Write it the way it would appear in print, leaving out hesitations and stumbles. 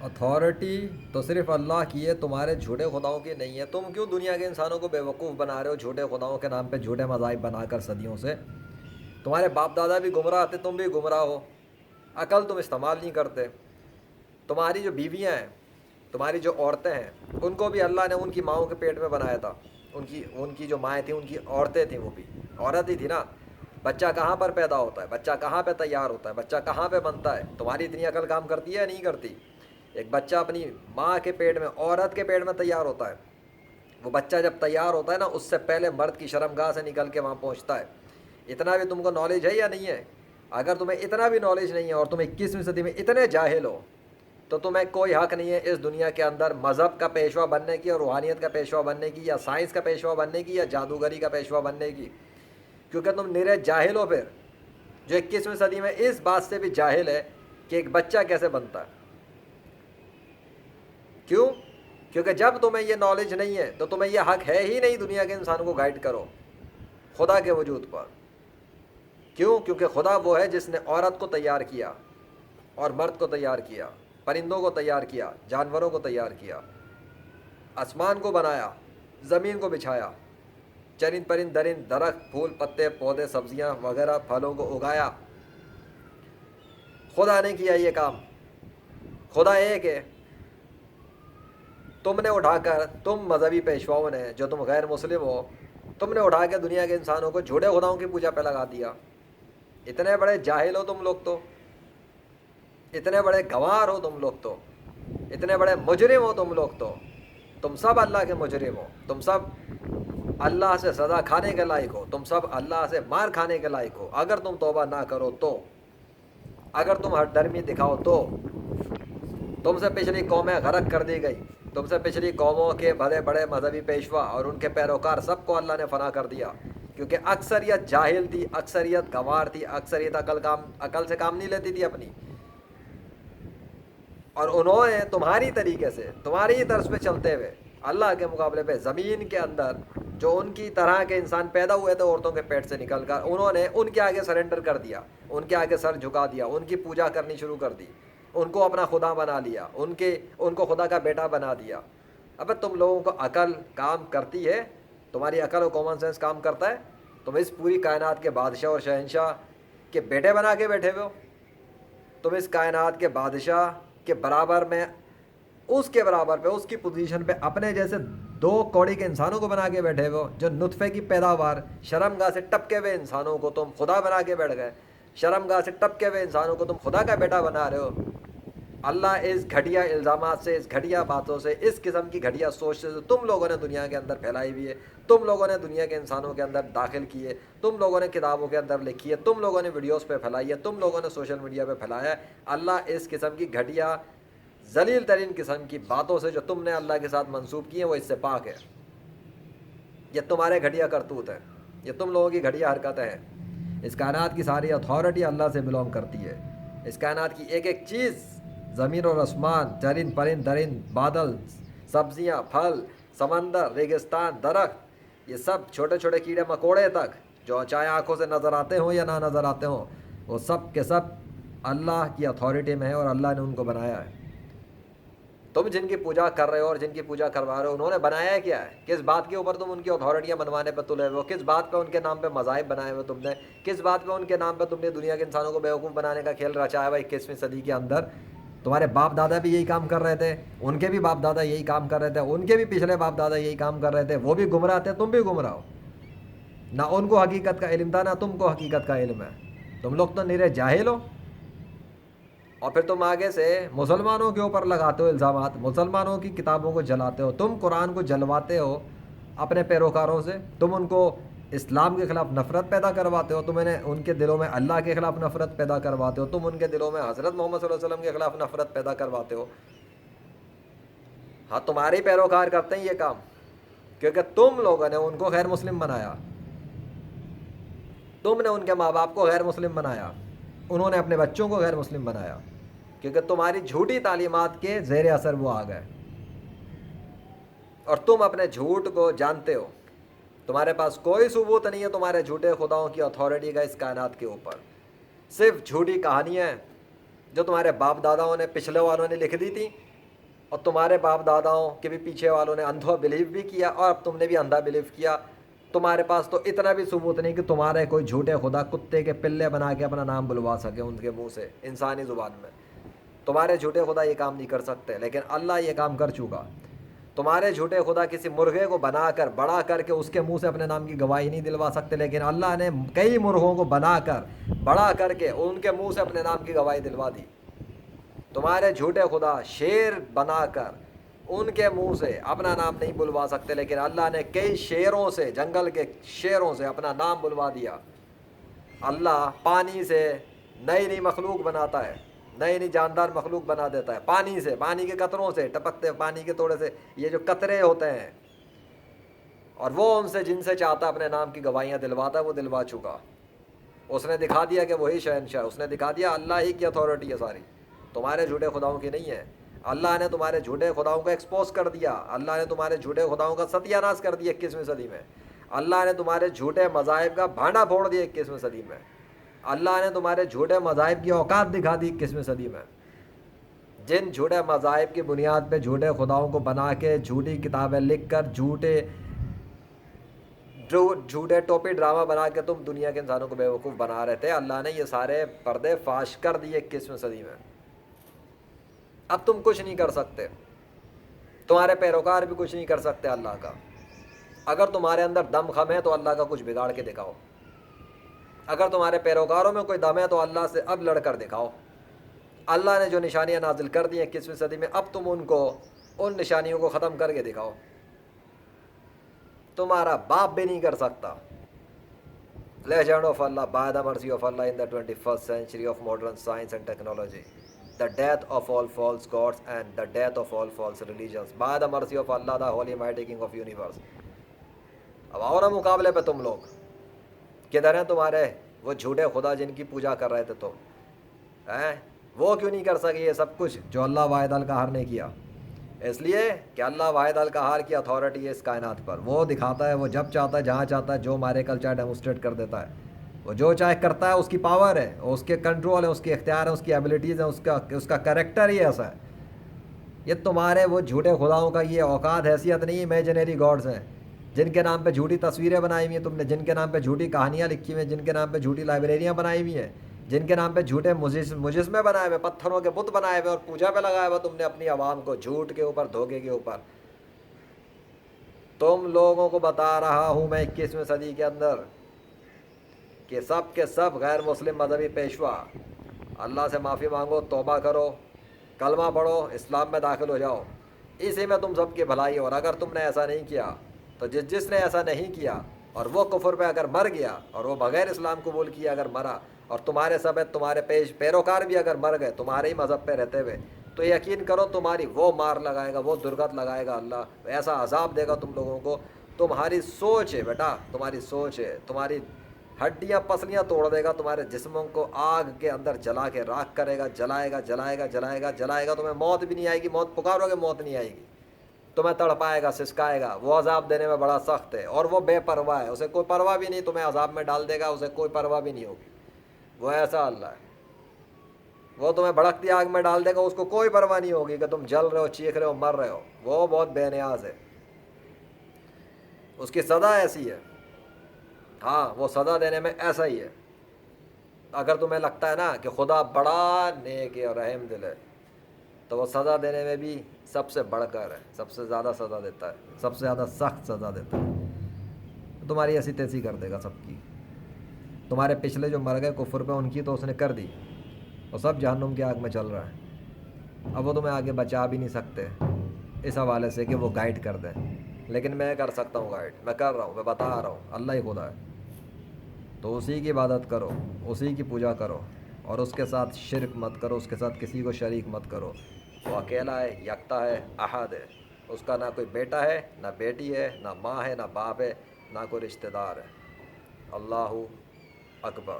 Authority تو صرف اللہ کی ہے، تمہارے جھوٹے خداؤں کی نہیں ہے۔ تم کیوں دنیا کے انسانوں کو بیوقوف بنا رہے ہو جھوٹے خداؤں کے نام پہ جھوٹے مذاہب بنا کر صدیوں سے؟ تمہارے باپ دادا بھی گمراہ تھے، تم بھی گمراہ ہو، عقل تم استعمال نہیں کرتے۔ تمہاری جو بیویاں ہیں، تمہاری جو عورتیں ہیں، ان کو بھی اللہ نے ان کی ماؤں کے پیٹ میں بنایا تھا۔ ان کی جو مائیں تھیں، ان کی عورتیں تھیں، وہ بھی عورت ہی تھی نا۔ بچہ کہاں پر پیدا ہوتا ہے، بچہ کہاں پہ تیار ہوتا ہے، بچہ کہاں پہ بنتا ہے؟ تمہاری اتنی عقل کام کرتی ہے یا نہیں کرتی؟ ایک بچہ اپنی ماں کے پیٹ میں، عورت کے پیٹ میں تیار ہوتا ہے۔ وہ بچہ جب تیار ہوتا ہے نا، اس سے پہلے مرد کی شرمگاہ سے نکل کے وہاں پہنچتا ہے۔ اتنا بھی تم کو نالج ہے یا نہیں ہے؟ اگر تمہیں اتنا بھی نالج نہیں ہے اور تم 21ویں صدی میں اتنے جاہل ہو، تو تمہیں کوئی حق نہیں ہے اس دنیا کے اندر مذہب کا پیشوا بننے کی، اور روحانیت کا پیشوا بننے کی، یا سائنس کا پیشوا بننے کی، یا جادوگری کا پیشوا بننے کی، کیونکہ تم نرے جاہل ہو۔ پھر جو 21ویں صدی میں اس بات سے بھی جاہل ہے کہ ایک بچہ کیسے بنتا ہے۔ کیوں؟ کیونکہ جب تمہیں یہ نالج نہیں ہے تو تمہیں یہ حق ہے ہی نہیں دنیا کے انسانوں کو گائیڈ کرو خدا کے وجود پر۔ کیوں؟ کیونکہ خدا وہ ہے جس نے عورت کو تیار کیا اور مرد کو تیار کیا، پرندوں کو تیار کیا، جانوروں کو تیار کیا، آسمان کو بنایا، زمین کو بچھایا، چرند پرند درند درخت پھول پتے پودے سبزیاں وغیرہ پھلوں کو اگایا۔ خدا نے کیا یہ کام۔ خدا ایک ہے۔ تم نے اٹھا کر، تم مذہبی پیشواؤں نے جو تم غیر مسلم ہو، تم نے اٹھا کے دنیا کے انسانوں کو جھوٹے خداؤں کی پوجا پہ لگا دیا۔ اتنے بڑے جاہل ہو تم لوگ، تو اتنے بڑے گنوار ہو تم لوگ، تو اتنے بڑے مجرم ہو تم لوگ، تو تم سب اللہ کے مجرم ہو، تم سب اللہ سے سزا کھانے کے لائق ہو، تم سب اللہ سے مار کھانے کے لائق ہو اگر تم توبہ نہ کرو تو، اگر تم ہر ڈرمی دکھاؤ تو۔ تم سے پچھلی قومیں غرق کر دی گئی، تم سے پچھلی قوموں کے بڑے بڑے مذہبی پیشوا اور ان کے پیروکار سب کو اللہ نے فنا کر دیا، کیونکہ اکثریت جاہل تھی، اکثریت گنوار تھی، اکثریت عقل سے کام نہیں لیتی تھی اپنی، اور انہوں نے تمہاری طریقے سے، تمہاری ہی طرز پہ چلتے ہوئے اللہ کے مقابلے پہ زمین کے اندر جو ان کی طرح کے انسان پیدا ہوئے تھے عورتوں کے پیٹ سے نکل کر، انہوں نے ان کے آگے سرنڈر کر دیا، ان کے آگے سر جھکا دیا، ان کی پوجا کرنی شروع کر دی، ان کو اپنا خدا بنا لیا، ان کو خدا کا بیٹا بنا دیا۔ اب تم لوگوں کو عقل کام کرتی ہے؟ تمہاری عقل اور کامن سینس کام کرتا ہے؟ تم اس پوری کائنات کے بادشاہ اور شہنشاہ کے بیٹے بنا کے بیٹھے ہوئے ہو۔ تم اس کائنات کے بادشاہ کے برابر میں، اس کے برابر پہ، اس کی پوزیشن پہ اپنے جیسے دو کوڑی کے انسانوں کو بنا کے بیٹھے ہوئے ہو، جو نطفے کی پیداوار، شرمگاہ سے ٹپکے ہوئے انسانوں کو تم خدا بنا کے بیٹھ گئے، شرمگاہ سے ٹپکے ہوئے انسانوں کو تم خدا کا بیٹا بنا رہے ہو۔ اللہ اس گھٹیا الزامات سے، اس گھٹیا باتوں سے، اس قسم کی گھٹیا سوچ سے تم لوگوں نے دنیا کے اندر پھیلائی ہوئی ہے، تم لوگوں نے دنیا کے انسانوں کے اندر داخل کی ہے، تم لوگوں نے کتابوں کے اندر لکھی ہے، تم لوگوں نے ویڈیوز پہ پھیلائی ہے، تم لوگوں نے سوشل میڈیا پہ پھیلایا ہے۔ اللہ اس قسم کی گھٹیا ذلیل ترین قسم کی باتوں سے جو تم نے اللہ کے ساتھ منسوب کی ہیں وہ اس سے پاک ہے۔ یہ تمہارے گھٹیا کرتوت ہے، یہ تم لوگوں کی گھٹیا حرکتیں ہیں۔ اس کائنات کی ساری اتھارٹی اللہ سے بلونگ کرتی ہے۔ اس کائنات کی ایک ایک چیز، زمین اور آسمان، چرند پرند درند، بادل، سبزیاں، پھل، سمندر، ریگستان، درخت، یہ سب چھوٹے چھوٹے کیڑے مکوڑے تک جو چاہے آنکھوں سے نظر آتے ہوں یا نہ نظر آتے ہوں، وہ سب کے سب اللہ کی اتھارٹی میں ہے اور اللہ نے ان کو بنایا ہے۔ تم جن کی پوجا کر رہے ہو اور جن کی پوجا کروا رہے ہو، انہوں نے بنایا ہے کیا ہے؟ کس بات کے اوپر تم ان کی اتھارٹیاں بنوانے پہ تلے ہوئے ہو؟ کس بات پہ ان کے نام پہ مذاہب بنائے ہوئے تم نے؟ کس بات پہ ان کے نام پہ تم نے دنیا کے انسانوں کو بیوقوف بنانے کا کھیل رچایا ہوا 21ویں صدی کے اندر؟ تمہارے باپ دادا بھی یہی کام کر رہے تھے، ان کے بھی باپ دادا یہی کام کر رہے تھے، ان کے بھی پچھلے باپ دادا یہی کام کر رہے تھے، وہ بھی گمراہ تھے، تم بھی گمراہ ہو۔ نہ ان کو حقیقت کا علم تھا، نہ تم کو حقیقت کا علم ہے، تم لوگ تو نرے جاہل ہو۔ اور پھر تم آگے سے مسلمانوں کے اوپر لگاتے ہو الزامات، مسلمانوں کی کتابوں کو جلاتے ہو، تم قرآن کو جلواتے ہو اپنے پیروکاروں سے، تم ان کو اسلام کے خلاف نفرت پیدا کرواتے ہو، تم انہیں ان کے دلوں میں اللہ کے خلاف نفرت پیدا کرواتے ہو، تم ان کے دلوں میں حضرت محمد صلی اللہ علیہ وسلم کے خلاف نفرت پیدا کرواتے ہو۔ ہاں، تمہارے پیروکار کرتے ہیں یہ کام، کیونکہ تم لوگوں نے ان کو غیر مسلم بنایا، تم نے ان کے ماں باپ کو غیر مسلم بنایا، انہوں نے اپنے بچوں کو غیر مسلم بنایا، کیونکہ تمہاری جھوٹی تعلیمات کے زیر اثر وہ آ گئے، اور تم اپنے جھوٹ کو جانتے ہو۔ تمہارے پاس کوئی ثبوت نہیں ہے تمہارے جھوٹے خداؤں کی اتھارٹی کا اس کائنات کے اوپر، صرف جھوٹی کہانیاں ہیں جو تمہارے باپ داداؤں نے، پچھلے والوں نے لکھ دی تھی، اور تمہارے باپ داداؤں کے بھی پیچھے والوں نے اندھا بلیو بھی کیا اور اب تم نے بھی اندھا بلیو کیا. تمہارے پاس تو اتنا بھی ثبوت نہیں کہ تمہارے کوئی جھوٹے خدا کتے کے پلے بنا کے اپنا نام بلوا سکے ان کے منہ سے انسانی زبان میں. تمہارے جھوٹے خدا یہ کام نہیں کر سکتے, لیکن اللہ یہ کام کر چکا. تمہارے جھوٹے خدا کسی مرغے کو بنا کر بڑا کر کے اس کے منہ سے اپنے نام کی گواہی نہیں دلوا سکتے, لیکن اللہ نے کئی مرغوں کو بنا کر بڑا کر کے ان کے منہ سے اپنے نام کی گواہی دلوا دی. تمہارے جھوٹے خدا شیر بنا کر ان کے منہ سے اپنا نام نہیں بلوا سکتے, لیکن اللہ نے کئی شیروں سے, جنگل کے شیروں سے اپنا نام بلوا دیا. اللہ پانی سے نئی نئی مخلوق بناتا ہے, نئی نئی جاندار مخلوق بنا دیتا ہے پانی سے, پانی کے قطروں سے ٹپکتے پانی کے تھوڑے سے یہ جو قطرے ہوتے ہیں, اور وہ ان سے جن سے چاہتا اپنے نام کی گواہیاں دلواتا ہے وہ دلوا چکا. اس نے دکھا دیا کہ وہی شہنشاہ, اس نے دکھا دیا اللہ ہی کی اتھارٹی ہے ساری, تمہارے جھوٹے خداؤں کی نہیں ہے. اللہ نے تمہارے جھوٹے خداؤں کو ایکسپوز کر دیا, اللہ نے تمہارے جھوٹے خداؤں کا ستیہ ناش کر دیا 21ویں صدی میں. اللہ نے تمہارے جھوٹے مذاہب کا بھانڈا پھوڑ دیا 21ویں صدی میں. اللہ نے تمہارے جھوٹے مذاہب کی اوقات دکھا دی 21ویں صدی میں. جن جھوٹے مذاہب کی بنیاد پہ جھوٹے خداؤں کو بنا کے جھوٹی کتابیں لکھ کر جھوٹے ٹوپی ڈرامہ بنا کے تم دنیا کے انسانوں کو بیوقوف بنا رہے تھے, اللہ نے یہ سارے پردے فاش کر دیے 21ویں صدی میں. اب تم کچھ نہیں کر سکتے, تمہارے پیروکار بھی کچھ نہیں کر سکتے اللہ کا. اگر تمہارے اندر دم خم ہے تو اللہ کا کچھ بگاڑ کے دکھاؤ. اگر تمہارے پیروکاروں میں کوئی دم ہے تو اللہ سے اب لڑ کر دکھاؤ. اللہ نے جو نشانیاں نازل کر دی ہیں 21ویں صدی میں, اب تم ان نشانیوں کو ختم کر کے دکھاؤ. تمہارا باپ بھی نہیں کر سکتا. Legend of Allah, by the mercy of Allah in the 21st century of modern science and technology, the death of all false gods and the death of all false religions, by the mercy of Allah, the holy mighty king of universe. اب آؤ نا مقابلے پہ تم لوگ, کدھر ہیں تمہارے وہ جھوٹے خدا جن کی پوجا کر رہے تھے تم, وہ کیوں نہیں کر سکے یہ سب کچھ جو اللہ واحد القہار نے کیا؟ اس لیے کہ اللہ واحد القہار کی اتھارٹی ہے اس کائنات پر. وہ دکھاتا ہے, وہ جب چاہتا ہے, جہاں چاہتا ہے, جو ہمارے کل چاہے ڈیمونسٹریٹ کر دیتا ہے. وہ جو چاہے کرتا ہے, اس کی پاور ہے, اس کے کنٹرول ہے, اس کے اختیار ہے, اس کی ایبلٹیز ہیں, اس کا کریکٹر ہی ایسا ہے. یہ تمہارے وہ جھوٹے خداؤں کا یہ اوقات حیثیت نہیں, امیجنری گاڈز ہیں جن کے نام پہ جھوٹی تصویریں بنائی ہوئی ہیں تم نے, جن کے نام پہ جھوٹی کہانیاں لکھی ہوئی ہیں, جن کے نام پہ جھوٹی لائبریریاں بنائی ہوئی ہیں, جن کے نام پہ جھوٹے مجسمے بنائے ہوئے, پتھروں کے بت بنائے ہوئے اور پوجا پہ لگایا ہوا تم نے اپنی عوام کو, جھوٹ کے اوپر, دھوکے کے اوپر. تم لوگوں کو بتا رہا ہوں میں 21ویں صدی کے اندر کہ سب کے سب غیر مسلم مذہبی پیشوا, اللہ سے معافی مانگو, توبہ کرو, کلمہ پڑھو, اسلام میں داخل ہو جاؤ. اسی میں تم سب کی بھلائی. اور اگر تم نے ایسا نہیں کیا تو جس نے ایسا نہیں کیا اور وہ کفر پہ اگر مر گیا اور وہ بغیر اسلام قبول کیا اگر مرا, اور تمہارے سب تمہارے پیروکار بھی اگر مر گئے تمہارے ہی مذہب پہ رہتے ہوئے, تو یقین کرو تمہاری وہ مار لگائے گا, وہ درگت لگائے گا اللہ, ایسا عذاب دے گا تم لوگوں کو. تمہاری سوچ ہے بیٹا, تمہاری سوچ ہے, تمہاری ہڈیاں پسلیاں توڑ دے گا, تمہارے جسموں کو آگ کے اندر جلا کے راکھ کرے گا, جلائے گا جلائے گا جلائے گا جلائے گا. تمہیں موت بھی نہیں آئے گی, موت پکارو گے موت نہیں آئے گی, تمہیں تڑپائے گا, سسکائے گا. وہ عذاب دینے میں بڑا سخت ہے, اور وہ بے پرواہ ہے, اسے کوئی پرواہ بھی نہیں, تمہیں عذاب میں ڈال دے گا, اسے کوئی پرواہ بھی نہیں ہوگی. وہ ایسا اللہ ہے, وہ تمہیں بھڑکتی آگ میں ڈال دے گا, اس کو کوئی پرواہ نہیں ہوگی کہ تم جل رہے ہو, چیخ رہے ہو, مر رہے ہو. وہ بہت بے نیاز ہے, اس کی سزا ایسی ہے. ہاں, وہ سزا دینے میں ایسا ہی ہے. اگر تمہیں لگتا ہے نا کہ خدا بڑا نیک اور رحم دل ہے, تو وہ سزا دینے میں بھی سب سے بڑھ کر ہے, سب سے زیادہ سزا دیتا ہے, سب سے زیادہ سخت سزا دیتا ہے. تمہاری ایسی تیسی کر دے گا سب کی. تمہارے پچھلے جو مر گئے کفر پہ, ان کی تو اس نے کر دی, اور سب جہنم کی آگ میں چل رہا ہے. اب وہ تمہیں آگے بچا بھی نہیں سکتے اس حوالے سے کہ وہ گائیڈ کر دیں, لیکن میں کر سکتا ہوں گائیڈ, میں کر رہا ہوں, میں بتا رہا ہوں, اللہ ہی خدا ہے. تو اسی کی عبادت کرو, اسی کی پوجا کرو, اور اس کے ساتھ شرک مت کرو, اس کے ساتھ کسی کو شریک مت کرو. وہ اکیلا ہے, یکتا ہے, احد ہے. اس کا نہ کوئی بیٹا ہے, نہ بیٹی ہے, نہ ماں ہے, نہ باپ ہے, نہ کوئی رشتہ دار ہے. اللہ اکبر.